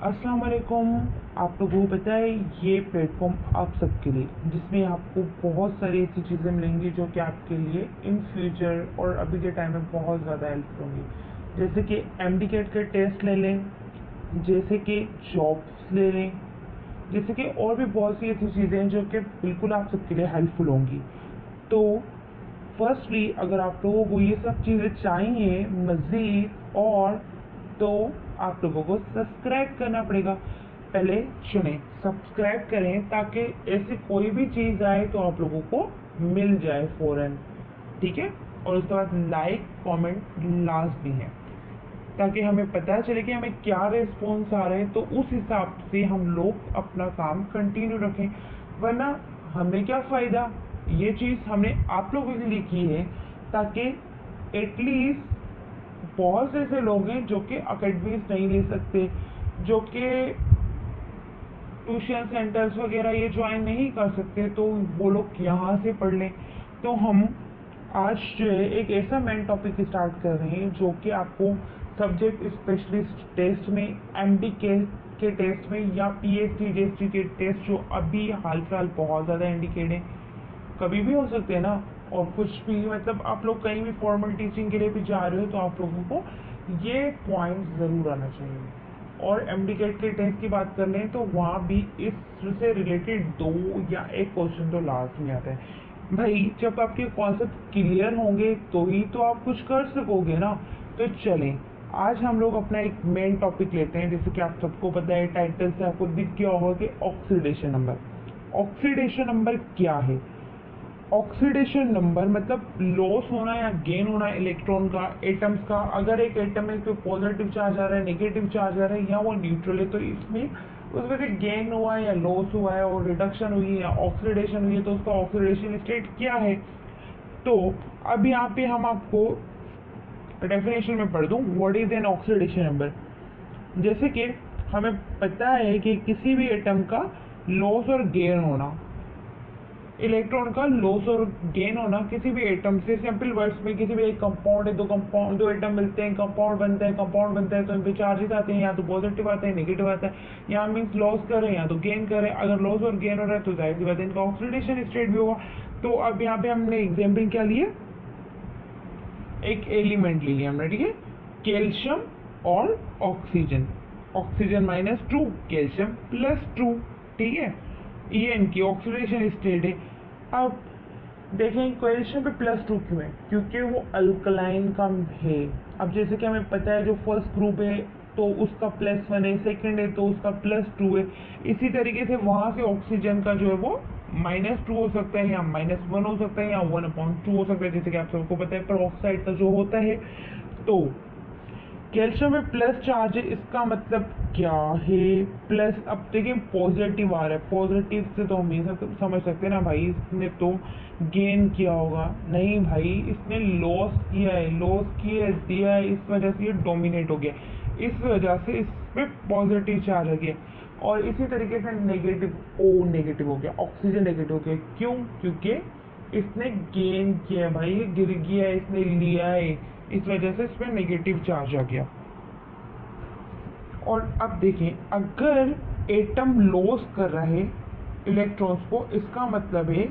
अस्सलाम वालेकुम। आप लोगों को पता है ये प्लेटफॉर्म आप सबके लिए, जिसमें आपको बहुत सारी ऐसी चीज़ें मिलेंगी जो कि आपके लिए इन फ्यूचर और अभी के टाइम में बहुत ज़्यादा हेल्प होंगी। जैसे कि एमडीकेट के टेस्ट ले लें, जैसे कि जॉब्स ले लें, जैसे कि और भी बहुत सी ऐसी चीज़ें हैं जो कि बिल्कुल आप सबके लिए हेल्पफुल होंगी। तो फर्स्टली अगर आप लोगों को ये सब चीज़ें चाहिए मज़ीद और, तो आप लोगों को सब्सक्राइब करना पड़ेगा। पहले चुनें, सब्सक्राइब करें ताकि ऐसी कोई भी चीज़ आए तो आप लोगों को मिल जाए फ़ौरन, ठीक है। और उसके बाद लाइक कमेंट लाजमी है ताकि हमें पता चले कि हमें क्या रिस्पॉन्स आ रहे हैं, तो उस हिसाब से हम लोग अपना काम कंटिन्यू रखें। वरना हमें क्या फ़ायदा। ये चीज़ हमने आप लोगों के लिए की है ताकि एटलीस्ट बहुत से ऐसे लोग हैं जो कि अकेडमीज नहीं ले सकते, जो कि ट्यूशन सेंटर्स वगैरह ये ज्वाइन नहीं कर सकते, तो वो लोग यहाँ से पढ़ लें। तो हम आज जो है एक ऐसा मेन टॉपिक स्टार्ट कर रहे हैं जो कि आपको सब्जेक्ट स्पेशलिस्ट टेस्ट में, एमडी के टेस्ट में, या पीएचडी जीएसटी के टेस्ट जो अभी हाल फिलहाल बहुत ज़्यादा इंडिकेट है, कभी भी हो सकते हैं ना। और कुछ भी मतलब आप लोग कहीं भी फॉर्मल टीचिंग के लिए भी जा रहे हो तो आप लोगों को ये पॉइंट ज़रूर आना चाहिए। और एमडीकेट के टेस्ट की बात कर लें तो वहाँ भी इससे रिलेटेड 2 या 1 क्वेश्चन तो लास्ट में आता है। भाई जब आपके कॉन्सेप्ट क्लियर होंगे तो ही तो आप कुछ कर सकोगे ना। तो चलें, आज हम लोग अपना एक मेन टॉपिक लेते हैं। जैसे कि आप सबको पता है, टाइटल से आपको दिख गया होगा कि ऑक्सीडेशन नंबर। ऑक्सीडेशन नंबर क्या है? ऑक्सीडेशन नंबर मतलब लॉस होना या गेन होना इलेक्ट्रॉन का, एटम्स का। अगर एक एटम में कोई पॉजिटिव चार्ज आ रहा है, नेगेटिव चार्ज आ रहा है, या वो न्यूट्रल है, तो इसमें उसमें से गेन हुआ है या लॉस हुआ है, और रिडक्शन हुई है या ऑक्सीडेशन हुई है, तो उसका ऑक्सीडेशन स्टेट क्या है। तो अब यहाँ पे हम आपको डेफिनेशन में पढ़ दूँ, what is an oxidation number. जैसे कि हमें पता है कि किसी भी एटम का लॉस और गेन होना, इलेक्ट्रॉन का लॉस और गेन होना किसी भी एटम से, सिंपल वर्ड्स में किसी भी एक कंपाउंड है, दो एटम मिलते हैं, कंपाउंड बनता है तो इन पे चार्जेस आते हैं, या तो पॉजिटिव आते हैं नेगेटिव आता है, या मीन्स लॉस कर रहे हैं या तो गेन कर रहे हैं। अगर लॉस और गेन हो रहा है तो जाहिर सी बात है इनका ऑक्सीडेशन स्टेट भी होगा। तो अब यहाँ पे हमने एग्जाम्पल क्या लिए, एक एलिमेंट ले लिया हमने, ठीक है, कैल्शियम और ऑक्सीजन। ऑक्सीजन -2, कैल्शियम +2, ठीक है, ये इनकी ऑक्सीडेशन स्टेट है। अब देखें कैल्शियम पे +2 क्यों है, क्योंकि वो अल्कलाइन का है। अब जैसे कि हमें पता है जो फर्स्ट ग्रुप है तो उसका +1 है, सेकंड है तो उसका +2 है। इसी तरीके से वहाँ से ऑक्सीजन का जो है वो -2 हो सकता है, या -1 हो सकता है, या 1/2 हो सकता है, जैसे कि आप सबको पता है पर ऑक्साइड का जो होता है। तो कैल्शियम में प्लस चार्ज है, इसका मतलब क्या है प्लस। अब देखिए पॉजिटिव आ रहा है, पॉजिटिव से तो हम ये समझ सकते हैं ना भाई इसने तो गेन किया होगा। नहीं भाई, इसने लॉस किया है, दिया है, इस वजह से ये डोमिनेट हो गया, इस वजह से इसमें पॉजिटिव चार्ज आ गया। और इसी तरीके से नेगेटिव, ओ नेगेटिव हो गया, ऑक्सीजन नेगेटिव हो गया। क्यों? क्योंकि इसने गेन किया है भाई, ये गिर गया है, इसने लिया है, इस वजह से इसमें नेगेटिव चार्ज आ गया। और अब देखें, अगर एटम लॉस कर रहा है इलेक्ट्रॉन्स को, इसका मतलब है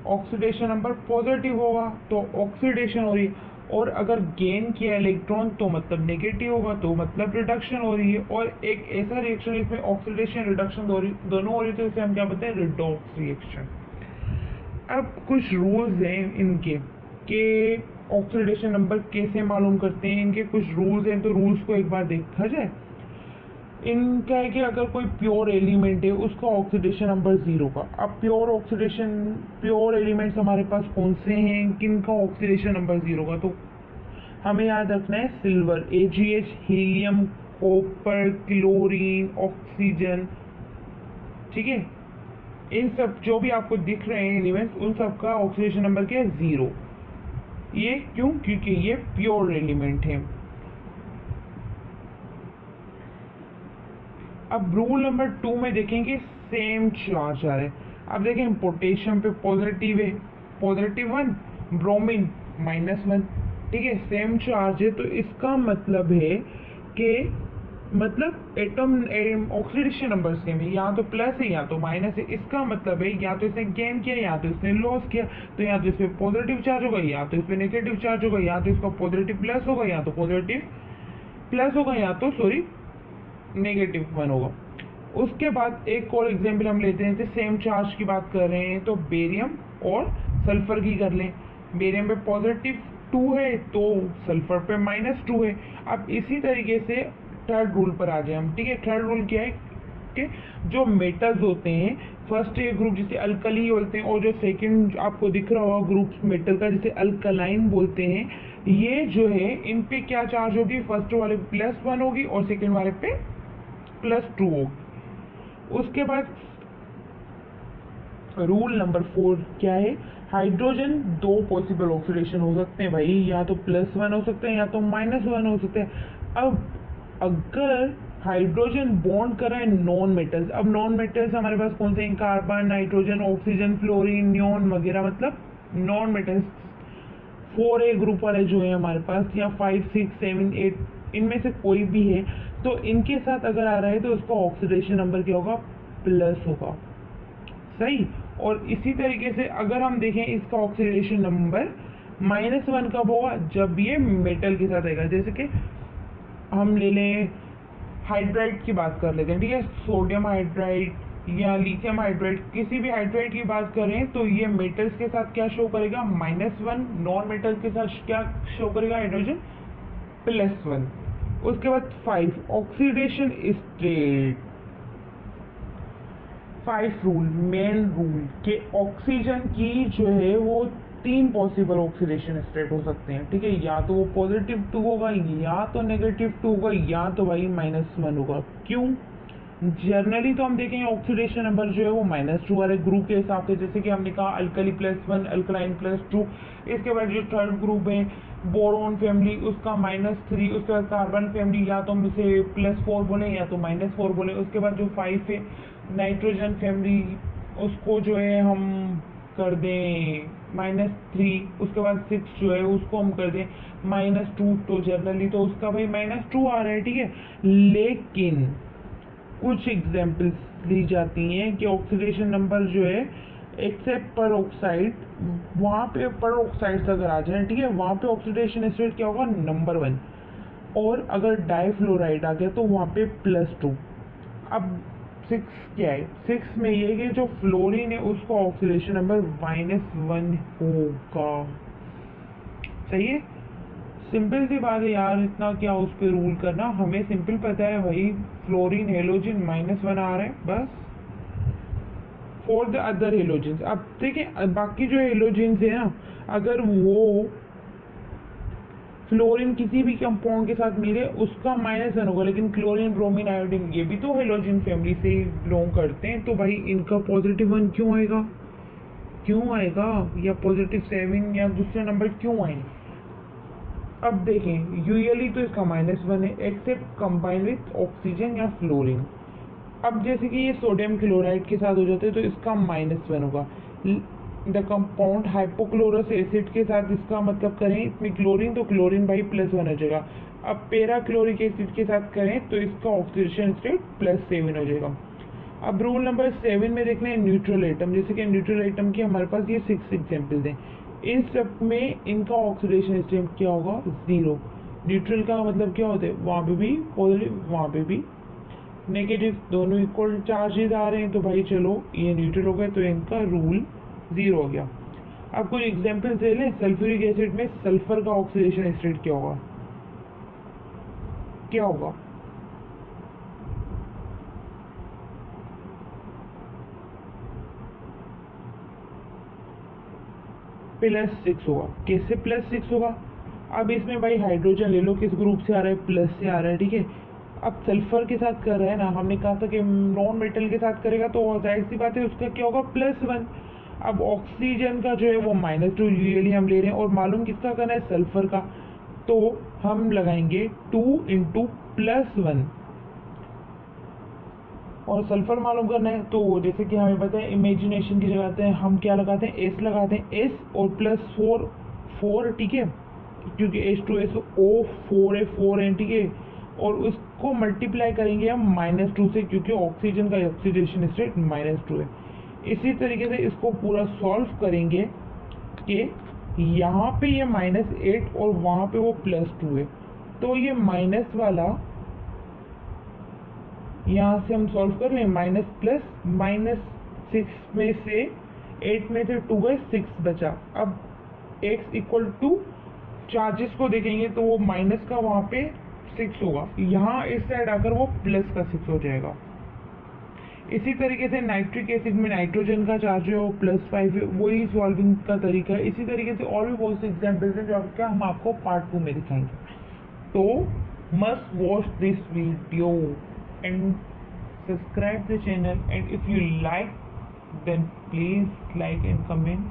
ऑक्सीडेशन नंबर पॉजिटिव होगा, तो ऑक्सीडेशन हो रही है। और अगर गेन किया इलेक्ट्रॉन तो मतलब नेगेटिव होगा, तो मतलब रिडक्शन हो रही है। और एक ऐसा रिएक्शन इसमें ऑक्सीडेशन रिडक्शन दोनों हो रही है, तो इसे हम क्या बोलते हैं, रिडॉक्स रिएक्शन। अब कुछ रूल्स हैं इनके कि ऑक्सीडेशन नंबर कैसे मालूम करते हैं, इनके कुछ रूल्स हैं, तो रूल्स को एक बार देखा जाए। इनका है कि अगर कोई प्योर एलिमेंट है उसका ऑक्सीडेशन नंबर 0 का। अब प्योर एलिमेंट्स हमारे पास कौन से हैं, किनका ऑक्सीडेशन नंबर 0 का, तो हमें याद रखना है silver AgH, helium, copper, chlorine, oxygen, ठीक है। इन सब जो भी आपको दिख रहे हैं एलिमेंट्स, उन सब का ऑक्सीडेशन नंबर क्या है, 0। ये क्यों? क्योंकि ये प्योर एलिमेंट है। अब रूल नंबर 2 में देखेंगे सेम चार्ज आ रहे हैं। अब देखें पोटेशियम पे पॉजिटिव है, +1, ब्रोमीन -1, ठीक है, सेम चार्ज है, तो इसका मतलब है कि मतलब एटम ऑक्सीडेशन नंबर सेम है, या तो प्लस है या तो माइनस है। इसका मतलब है या तो इसने गेन किया या तो इसने लॉस किया। तो या तो इस पे पॉजिटिव चार्ज होगा या तो इस पे नेगेटिव चार्ज होगा, या तो इसका पॉजिटिव प्लस होगा या तो पॉजिटिव प्लस होगा, या तो सॉरी नेगेटिव वन होगा। उसके बाद एक और एग्जाम्पल हम लेते हैं, सेम चार्ज की बात कर रहे हैं तो बेरियम और सल्फर की कर लें। बेरियम पे पॉजिटिव 2 है तो सल्फर पे -2 है। अब इसी तरीके से थर्ड रूल पर आ जाए हम, ठीक है। थर्ड रूल क्या है कि जो मेटल्स होते हैं, फर्स्ट ये ग्रुप जिसे अल्कली बोलते हैं, और जो सेकंड आपको दिख रहा होगा ग्रुप मेटल का जिसे अल्कलाइन बोलते हैं, ये जो है इन पे क्या चार्ज होगी, फर्स्ट वाले +1 होगी और सेकंड वाले पे +2 होगी। उसके बाद रूल नंबर 4 क्या है, हाइड्रोजन 2 पॉसिबल ऑक्सीडेशन हो सकते हैं भाई, या तो +1 हो सकते हैं या तो -1 हो सकते हैं। अब अगर हाइड्रोजन बॉन्ड कर रहा है नॉन मेटल्स, अब नॉन मेटल्स हमारे पास कौन से हैं, carbon, nitrogen, oxygen, fluorine, neon वगैरह, मतलब नॉन मेटल्स 4A ग्रुप वाले जो है हमारे पास, या 5, 6, 7, 8 इनमें से कोई भी है, तो इनके साथ अगर आ रहा है तो उसका ऑक्सीडेशन नंबर क्या होगा, प्लस होगा, सही। और इसी तरीके से अगर हम देखें इसका ऑक्सीडेशन नंबर -1 कब होगा, जब ये मेटल के साथ आएगा। जैसे कि हम ले लें हाइड्राइड की बात कर लेते हैं, ठीक है, सोडियम हाइड्राइड या लिथियम हाइड्राइड, किसी भी हाइड्राइड की बात करें तो ये मेटल्स के साथ क्या शो करेगा, -1, नॉन मेटल्स के साथ क्या शो करेगा, हाइड्रोजन +1। उसके बाद 5 oxidation state, 5 rule, main rule के ऑक्सीजन की जो है वो 3 पॉसिबल ऑक्सीडेशन स्टेट हो सकते हैं, ठीक है, या तो वो +2 होगा या तो -2 होगा या तो भाई -1 होगा। क्यों, जनरली तो हम देखेंगे ऑक्सीडेशन नंबर जो है वो -2 वाले ग्रुप के हिसाब से, जैसे कि हमने कहा अल्कली +1, अल्कलाइन +2। इसके बाद जो थर्ड ग्रुप है बोरोन फैमिली, उसका -3। उसके बाद कार्बन फैमिली, या तो हम इसे +4 बोले या तो -4 बोले। उसके बाद जो 5 है नाइट्रोजन फैमिली, उसको जो है हम कर दें -3। उसके बाद 6 जो है उसको हम कर दें -2। तो जनरली तो उसका भाई -2 आ रहा है, ठीक है। लेकिन कुछ एग्जाम्पल्स ली जाती हैं कि ऑक्सीडेशन नंबर जो है एक्सेप्ट पर ऑक्साइड, वहाँ पे पर ऑक्साइड्स अगर आ जाए, ठीक है, वहाँ पे ऑक्सीडेशन स्टेट क्या होगा, नंबर 1। और अगर डाइफ्लोराइड आ गया तो वहाँ पे +2। अब 6 क्या है, 6 में ये कि जो फ्लोरीन है उसका ऑक्सीडेशन नंबर -1 होगा, सही है। सिंपल सी बात है यार, इतना क्या उस पर रूल करना, हमें सिंपल पता है भाई फ्लोरीन हेलोजन -1 आ रहा है बस, फॉर द अदर हेलोजन। अब देखिए बाकी जो हेलोजन है ना, अगर वो फ्लोरीन किसी भी कंपाउंड के साथ मिले उसका -1 होगा, लेकिन क्लोरीन, ब्रोमीन, आयोडीन ये भी तो हेलोजन फैमिली से बिलोंग करते हैं, तो भाई इनका +1 क्यों आएगा, या +7 या दूसरे नंबर क्यों आएंगे। अब देखें यूजुअली तो इसका -1 है एक्सेप्ट कंबाइन विथ ऑक्सीजन या फ्लोरीन। अब जैसे कि ये सोडियम क्लोराइड के साथ हो जाते हैं तो इसका -1 होगा। द कंपाउंड हाइपोक्लोरस एसिड के साथ इसका मतलब करें इसमें क्लोरीन, तो क्लोरीन भाई +1 हो जाएगा। अब पैराक्लोरिक एसिड के साथ करें तो इसका ऑक्सीडेशन स्टेट +7 हो जाएगा। अब रूल नंबर 7 में देखना है न्यूट्रल एटम, जैसे कि न्यूट्रल एटम की हमारे पास ये 6 एग्जाम्पल्स हैं। इन सब में इनका ऑक्सीडेशन स्टेट क्या होगा, 0। न्यूट्रल का मतलब क्या होता है, वहाँ पे भी पॉजिटिव वहाँ पे भी नेगेटिव, दोनों इक्वल चार्जेस आ रहे हैं, तो भाई चलो ये न्यूट्रल हो गए तो इनका रूल 0 हो गया। अब कुछ एग्जाम्पल्स ले लें, सल्फ्यूरिक एसिड में सल्फर का ऑक्सीडेशन स्टेट क्या होगा, +6 होगा। कैसे +6 होगा, अब इसमें भाई हाइड्रोजन ले लो, किस ग्रुप से आ रहा है, प्लस से आ रहा है, ठीक है। अब सल्फर के साथ कर रहा है ना, हमने कहा था कि नॉन मेटल के साथ करेगा तो जाहिर सी बात है उसका क्या होगा, +1। अब ऑक्सीजन का जो है वो -2 यूजुअली हम ले रहे हैं, और मालूम किसका करना है, सल्फर का, तो हम लगाएंगे 2 × +1, और सल्फर मालूम करना है तो जैसे कि हमें पता है इमेजिनेशन की लगाते हैं हम, क्या लगाते हैं, S लगाते हैं, S और +4, ठीक है, क्योंकि H2SO4 है, 4 है, ठीक है। और उसको मल्टीप्लाई करेंगे हम -2 से, क्योंकि ऑक्सीजन का ऑक्सीडेशन स्टेट -2 है। इसी तरीके से इसको पूरा सॉल्व करेंगे कि यहाँ पे ये -8 और वहाँ पे वो +2 है, तो ये माइनस वाला यहाँ से हम सॉल्व कर लें, माइनस प्लस -6 में से 8 में से 2 गए, 6 बचा। अब x इक्वल टू चार्जेस को देखेंगे तो वो माइनस का वहाँ पे 6 होगा, यहाँ इस साइड आकर वो प्लस का 6 हो जाएगा। इसी तरीके से नाइट्रिक एसिड में नाइट्रोजन का चार्ज है वो +5 है, वही सॉल्विंग का तरीका है। इसी तरीके से और भी बहुत से एग्जाम्पल्स हैं जो हम आपको पार्ट 2 में दिखाएंगे। तो must watch this video and subscribe the channel, and if you like, then please like and comment